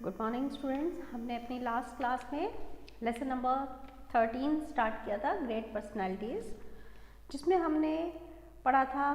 Good morning students. हमने अपनी last class में लेसन नंबर 13 स्टार्ट किया था, ग्रेट पर्सनालिटीज़, जिसमें हमने पढ़ा था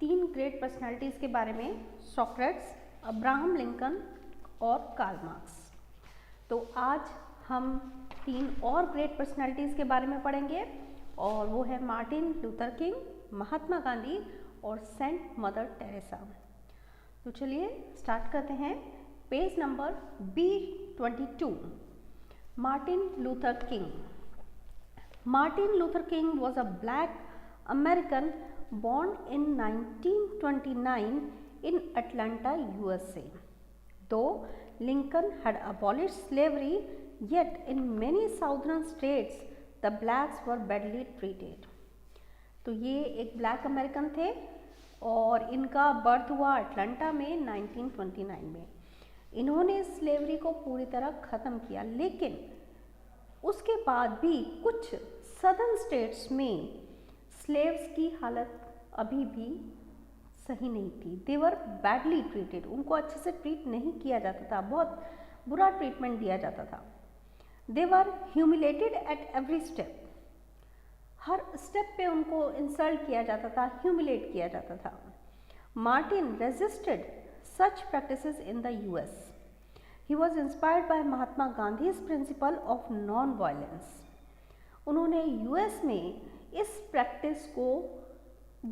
3 ग्रेट पर्सनालिटीज़ के बारे में, सॉक्रेट्स, अब्राहम लिंकन और कार्ल मार्क्स। तो आज हम 3 और ग्रेट पर्सनालिटीज़ के बारे में पढ़ेंगे और वो है Martin Luther king, Mahatma Gandhi और सेंट मदर टेरेसा। तो चलिए स्टार्ट करते हैं। Page number B22, Martin Luther King. Martin Luther King was a black American born in 1929 in Atlanta, USA. Though Lincoln had abolished slavery, yet in many southern states the blacks were badly treated. तो ये एक black American थे और इनका birth हुआ Atlanta में 1929 में। इन्होंने स्लेवरी को पूरी तरह ख़त्म किया, लेकिन उसके बाद भी कुछ सदर्न स्टेट्स में स्लेव्स की हालत अभी भी सही नहीं थी। दे वर बैडली ट्रीटेड, उनको अच्छे से ट्रीट नहीं किया जाता था, बहुत बुरा ट्रीटमेंट दिया जाता था। They were humiliated at every step, हर स्टेप पे उनको इंसल्ट किया जाता था, ह्यूमिलेट किया जाता था। Martin resisted such practices in the US. He was inspired by Mahatma Gandhi's principle of non-violence. उन्होंने US में इस प्रैक्टिस को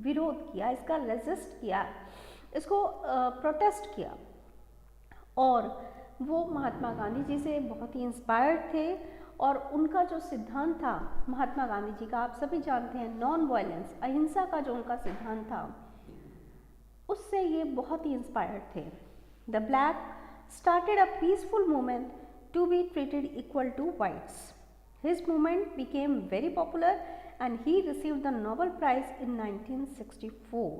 विरोध किया, इसका रेजिस्ट किया, इसको प्रोटेस्ट किया और वो महात्मा गांधी जी से बहुत ही इंस्पायर्ड थे। और उनका जो सिद्धांत था महात्मा गांधी जी का, आप सभी जानते हैं, नॉन वायलेंस, अहिंसा का जो उनका सिद्धांत था, उससे ये बहुत ही इंस्पायर्ड थे। The black started a peaceful movement to be treated equal to whites. His movement became very popular and he received the Nobel prize in 1964.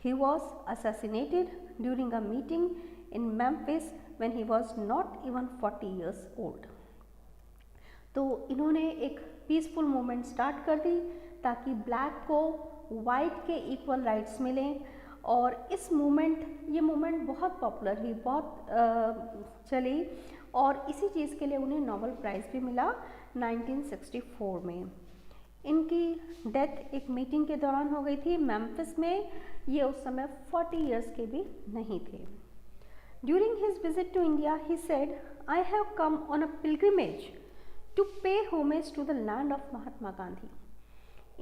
He was assassinated during a meeting in Memphis when he was not even 40 years old. तो इन्होंने एक peaceful movement start कर दी ताकि black को white के equal rights मिलें, और इस ये मूवमेंट बहुत पॉपुलर हुई, बहुत चली और इसी चीज़ के लिए उन्हें नोबेल प्राइज़ भी मिला 1964 में। इनकी डेथ एक मीटिंग के दौरान हो गई थी मेम्फिस में। ये उस समय 40 इयर्स के भी नहीं थे। During his visit to India he said, I have come on a pilgrimage to pay homage to the land of Mahatma Gandhi.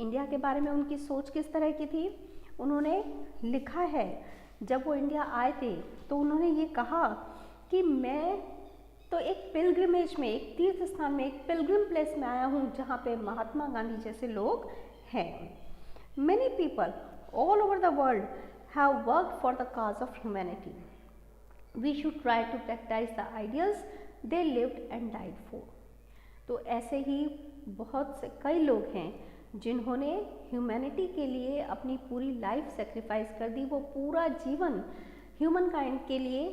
India के बारे में उनकी सोच किस तरह की थी, उन्होंने लिखा है, जब वो इंडिया आए थे तो उन्होंने ये कहा कि मैं तो एक पिलग्रिमेज में, एक तीर्थ स्थान में, एक पिलग्रिम प्लेस में आया हूँ जहाँ पे महात्मा गांधी जैसे लोग हैं। Many people all over the world have worked for the cause of humanity. We should try to practise the ideals they lived and died for. तो ऐसे ही बहुत से कई लोग हैं जिन्होंने ह्यूमैनिटी के लिए अपनी पूरी लाइफ सेक्रीफाइस कर दी, वो पूरा जीवन ह्यूमन काइंड के लिए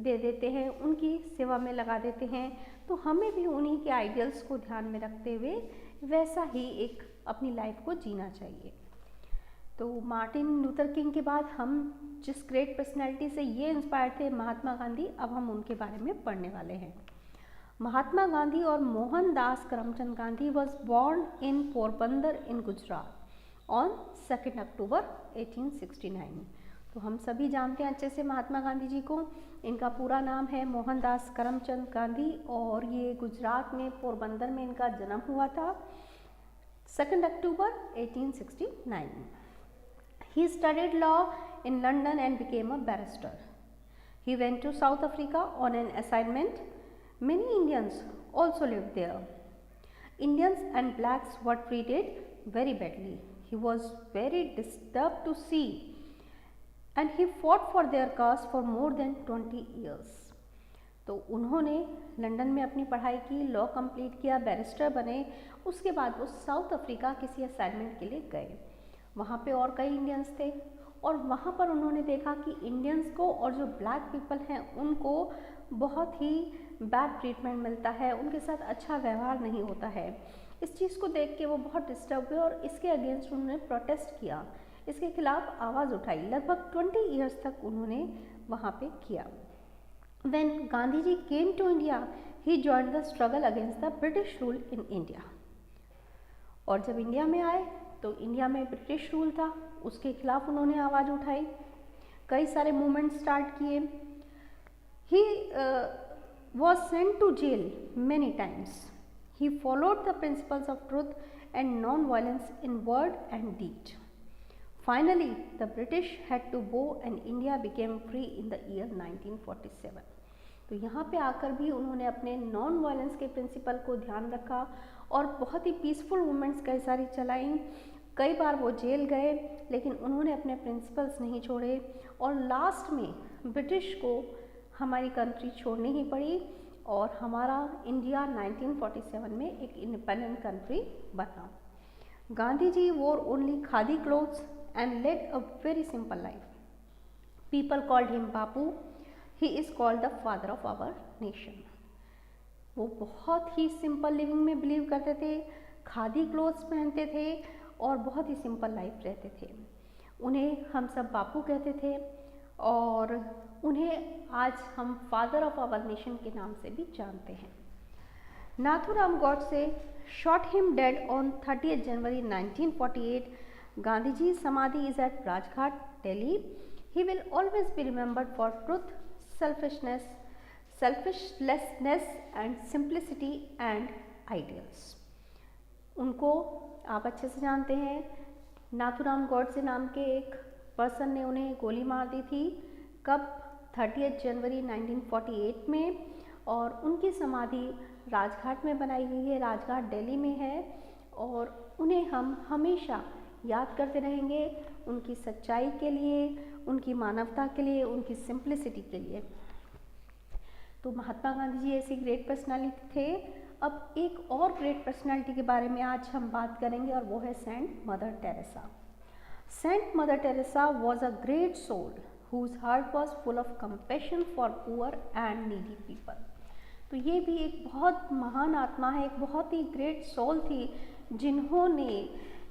दे देते हैं, उनकी सेवा में लगा देते हैं। तो हमें भी उन्हीं के आइडियल्स को ध्यान में रखते हुए वैसा ही एक अपनी लाइफ को जीना चाहिए। तो मार्टिन लूथर किंग के बाद हम जिस ग्रेट पर्सनैलिटी से ये इंस्पायर थे, महात्मा गांधी, अब हम उनके बारे में पढ़ने वाले हैं। महात्मा गांधी और Mohandas Karamchand Gandhi was born in Porbandar in Gujarat on 2 अक्टूबर 1869. तो हम सभी जानते हैं अच्छे से महात्मा गांधी जी को। इनका पूरा नाम है मोहनदास करमचंद गांधी और ये गुजरात में पोरबंदर में इनका जन्म हुआ था 2 अक्टूबर 1869. He studied law in London and became a barrister. He went to South Africa on an assignment. Many Indians also lived there. Indians and blacks were treated very badly. He was very disturbed to see, and he fought for their cause for more than 20 years. तो उन्होंने London में अपनी पढ़ाई की, law complete किया, barrister बने। उसके बाद वो साउथ अफ्रीका किसी असाइनमेंट के लिए गए। वहाँ पे और कई इंडियंस थे और वहाँ पर उन्होंने देखा कि इंडियंस को और जो ब्लैक पीपल हैं उनको बहुत ही बैड ट्रीटमेंट मिलता है, उनके साथ अच्छा व्यवहार नहीं होता है। इस चीज़ को देख के वो बहुत डिस्टर्ब हुए और इसके अगेंस्ट उन्होंने प्रोटेस्ट किया, इसके खिलाफ आवाज़ उठाई। लगभग 20 इयर्स तक उन्होंने वहाँ पे किया। When Gandhiji came to India, he joined the struggle against the British rule in India. और जब इंडिया में आए तो इंडिया में ब्रिटिश रूल था, उसके खिलाफ उन्होंने आवाज़ उठाई, कई सारे मूवमेंट स्टार्ट किए. He was sent to jail many times. He followed the principles of truth and non-violence in word and deed. Finally, the British had to go and India became free in the year 1947. तो यहाँ पे आकर भी उन्होंने अपने non violence के principal को ध्यान रखा और बहुत ही पीसफुल मूवमेंट्स कई सारी चलाई. कई बार वो जेल गए लेकिन उन्होंने अपने प्रिंसिपल्स नहीं छोड़े और लास्ट में ब्रिटिश को हमारी कंट्री छोड़नी ही पड़ी और हमारा इंडिया 1947 में एक इंडिपेंडेंट कंट्री बना. Gandhi ji wore only khadi clothes and led a very simple life. People called him Bapu. He is called the father of our nation. वो बहुत ही सिंपल लिविंग में बिलीव करते थे, खादी क्लोथ्स पहनते थे और बहुत ही सिंपल लाइफ रहते थे. उन्हें हम सब बापू कहते थे और उन्हें आज हम फादर ऑफ आवर नेशन के नाम से भी जानते हैं. Nathuram Godse shot him dead on 30th January 1948. Gandhiji's samadhi is at Rajghat, Delhi. He will always be remembered for truth, selflessness and simplicity and ideals. उनको आप अच्छे से जानते हैं. नाथूराम गॉडसे नाम के एक पर्सन ने उन्हें गोली मार दी थी. कब? 30 जनवरी 1948 में. और उनकी समाधि राजघाट में बनाई हुई है, राजघाट दिल्ली में है और उन्हें हम हमेशा याद करते रहेंगे उनकी सच्चाई के लिए, उनकी मानवता के लिए, उनकी सिंप्लिसिटी के लिए. तो महात्मा गांधी जी ऐसी ग्रेट पर्सनालिटी थे. अब एक और ग्रेट पर्सनालिटी के बारे में आज हम बात करेंगे और वो है Saint Mother Teresa. Saint Mother Teresa was a great soul whose heart was full of compassion for poor and needy people. तो ये भी एक बहुत महान आत्मा है, एक बहुत ही ग्रेट सोल थी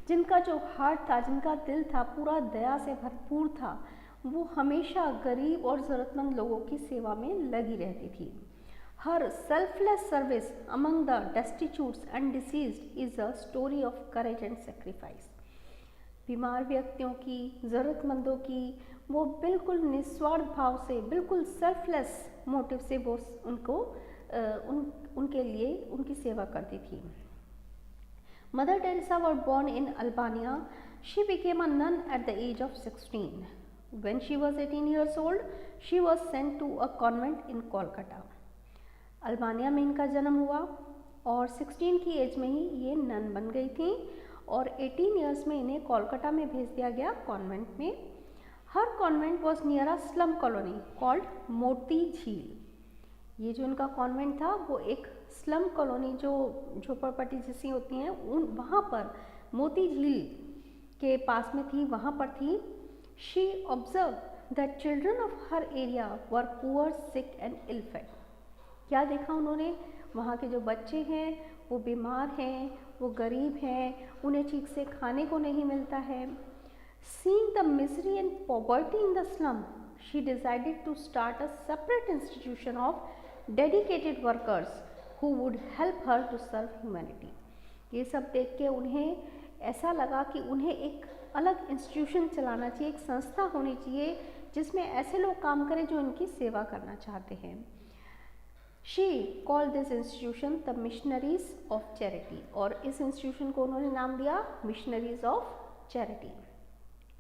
जिनका जो हार्ट था, जिनका दिल था पूरा दया से भरपूर था. वो हमेशा गरीब और ज़रूरतमंद लोगों की सेवा में लगी रहती थी. Her selfless service among the destitutes and diseased is a story of courage and sacrifice. बीमार व्यक्तियों की, ज़रूरतमंदों की वो बिल्कुल निस्वार्थ भाव से, बिल्कुल सेल्फलेस मोटिव से वो उनके लिए उनकी सेवा करती थी. Mother Teresa was born in Albania. She became a nun at the age of 16. When she was 18 years old, she was sent to a convent in Kolkata. Albania में इनका जन्म हुआ और 16 की एज में ही ये नन बन गई थी और 18 ईयर्स में इन्हें कोलकाता में भेज दिया गया कॉन्वेंट में. Her convent was near a slum colony called Moti Jheel. ये जो इनका कॉन्वेंट था वो एक स्लम कॉलोनी जो झोपड़पट्टी जैसी होती हैं वहाँ पर मोती झील के पास में थी, वहाँ पर थी. She observe that children of her area were poor, sick and ill fed. क्या देखा उन्होंने? वहाँ के जो बच्चे हैं वो बीमार हैं, वो गरीब हैं, उन्हें ठीक से खाने को नहीं मिलता है. Seeing the misery and poverty in the slum, she decided to start a separate institution of dedicated workers who would help her to serve humanity. ये सब देख के उन्हें ऐसा लगा कि उन्हें एक अलग इंस्टीट्यूशन चलाना चाहिए, एक संस्था होनी चाहिए जिसमें ऐसे लोग काम करें जो इनकी सेवा करना चाहते हैं. She called this institution the Missionaries of Charity और इस इंस्टीट्यूशन को उन्होंने नाम दिया Missionaries of Charity.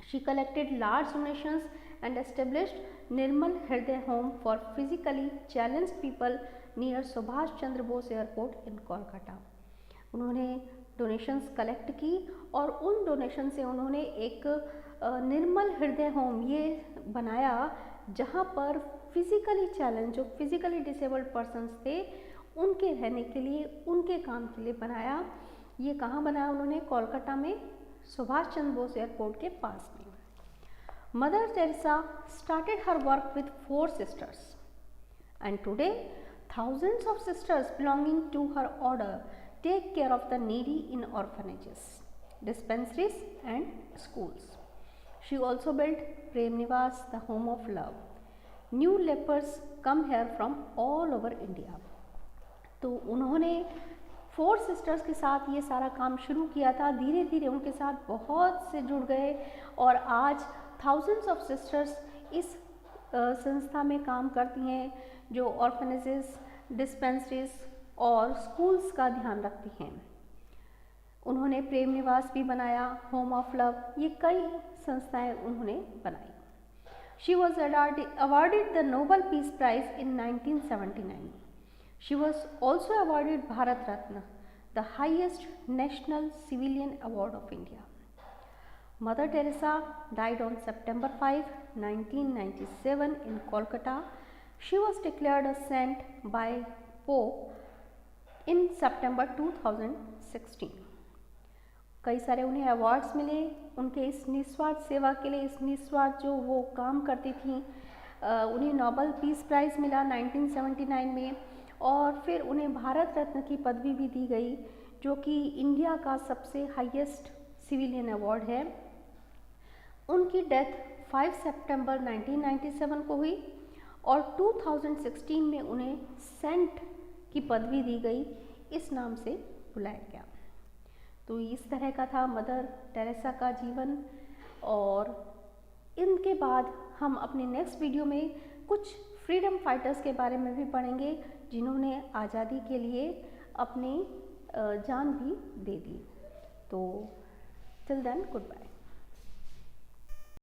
She collected large donations and established Nirmal Hriday Home for physically challenged people near Subhash Chandra Bose Airport in Kolkata. उन्होंने donations collect की और उन डोनेशन से उन्होंने एक निर्मल हृदय होम ये बनाया जहाँ पर फिज़िकली चैलेंज, जो फिज़िकली डिसेबल्ड पर्सनस थे उनके रहने के लिए, उनके काम के लिए बनाया. ये कहाँ बनाया उन्होंने? कोलकाता में सुभाष चंद्र बोस एयरपोर्ट के पास में. Mother Teresa started her work with 4 sisters and today thousands of sisters belonging to her order take care of the needy in orphanages, dispensaries and schools. She also built Prem Niwas, the home of love. New lepers come here from all over India. तो उन्होंने 4 sisters के साथ ये सारा काम शुरू किया था। धीरे धीरे उनके साथ बहुत से जुड़ गए और आज थाउजेंड्स ऑफ सिस्टर्स इस संस्था में काम करती हैं जो ऑर्फनेजेस, डिस्पेंसरीज और स्कूल्स का ध्यान रखती हैं। उन्होंने प्रेम निवास भी बनाया, होम ऑफ लव, ये कई संस्थाएं उन्होंने बनाई। She was awarded the Nobel Peace Prize in 1979. She was also awarded Bharat Ratna, the highest national civilian award of India. Mother Teresa died on September 5, 1997 in Kolkata. She was declared a saint by Pope in September 2016. कई सारे उन्हें awards मिले उनके इस निस्वार्थ सेवा के लिए, इस निस्वार्थ जो वो काम करती थी। उन्हें नोबेल पीस प्राइज़ मिला 1979 में और फिर उन्हें भारत रत्न की पदवी भी दी गई जो कि इंडिया का सबसे हाईएस्ट सिविलियन अवार्ड है। उनकी डेथ 5 सितंबर 1997 को हुई और 2016 में उन्हें सेंट की पदवी दी गई, इस नाम से बुलाया गया। तो इस तरह का था मदर टेरेसा का जीवन। और इनके बाद हम अपने नेक्स्ट वीडियो में कुछ फ्रीडम फाइटर्स के बारे में भी पढ़ेंगे जिन्होंने आज़ादी के लिए अपनी जान भी दे दी। तो टिल देन गुड बाय।